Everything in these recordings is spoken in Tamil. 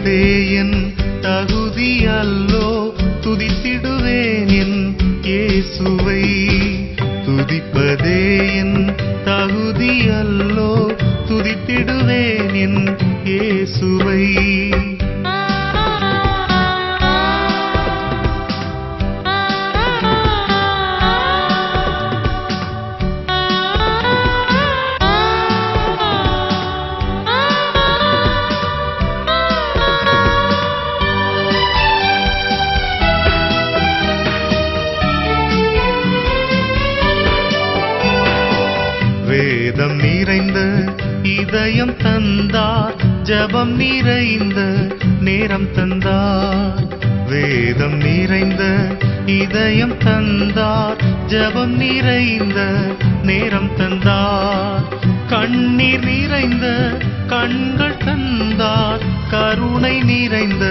துதிப்பதே என் தகுதி அல்லோ, துதித்திடுவேன் என் இயேசுவை. துதிப்பதே என் தகுதி அல்லோ, துதித்திடுவேன் என் இயேசுவை. வேதம் நிறைந்த இதயம் தந்தார், ஜபம் நிறைந்த நேரம் தந்தார். வேதம் நிறைந்த இதயம் தந்தார், ஜபம் நிறைந்த நேரம் தந்தார். கண்ணீர் நிறைந்த கண்கள் தந்தார், கருணை நிறைந்த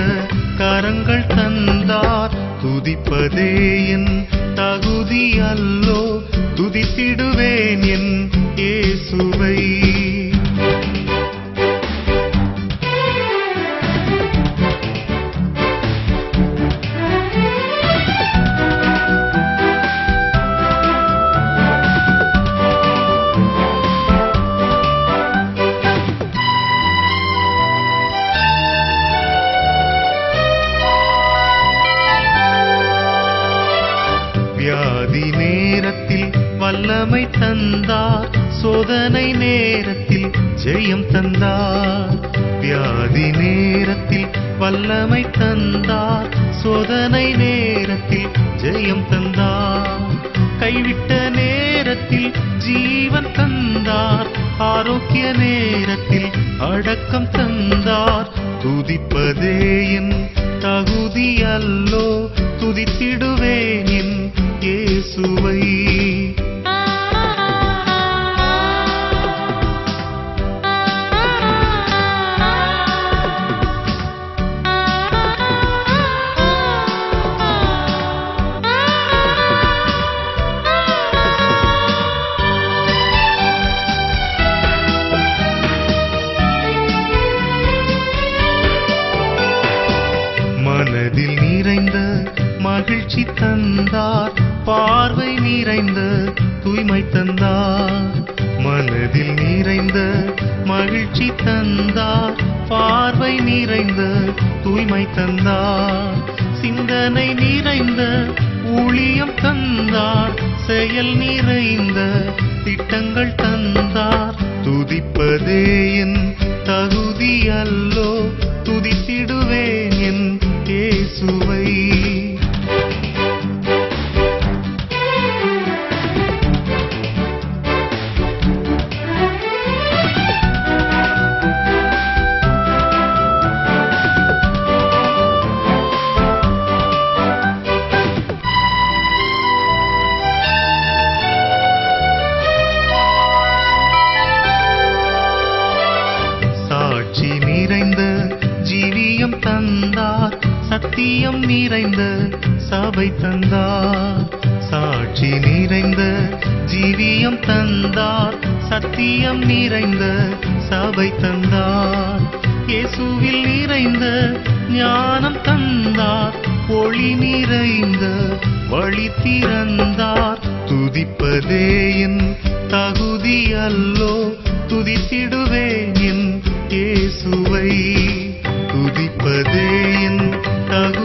கரங்கள் தந்தார். துதிப்பதே என் தகுதி அல்லோ, துதித்திடுவேன் என் இயேசுவை. வியாதி நேரத்தில் வல்லமை தந்தார், சோதனை நேரத்தில் ஜெயம் தந்தார். வியாதி நேரத்தில் வல்லமை தந்தார், சோதனை நேரத்தில் ஜெயம் தந்தார். கைவிட்ட நேரத்தில் ஜீவன் தந்தார், ஆரோக்கிய நேரத்தில் அடக்கம் தந்தார். துதிப்பதே என் தகுதி அல்லோ, துதித்திடுவேன் என் இயேசுவை. மனதில் நிறைந்த மகிழ்ச்சி தந்தார், பார்வை நிறைந்த தூய்மை தந்தார். மனதில் நிறைந்த மகிழ்ச்சி தந்தார், பார்வை நிறைந்த தூய்மை தந்தார். சிந்தனை நிறைந்த ஊழியம் தந்தார், செயல் நிறைந்த திட்டங்கள் தந்தார். துதிப்பதே என் தகுதி அல்லோ, துதித்திடுவேன் என் இயேசுவை. சாட்சி நிறைந்த ஜீவியம் தந்தார், சத்தியம் நிறைந்த சபை தந்தார். சாட்சி நிறைந்த ஜீவியம் தந்தார், சத்தியம் நிறைந்த சபை தந்தார். இயேசுவில் நிறைந்த ஞானம் தந்தார், ஒளி நிறைந்த வழி திறந்தார். துதிப்பதே என் தகுதி அல்லோ, துதித்திடுவேன் என் இயேசுவை. துதிப்பதே என் தகுதி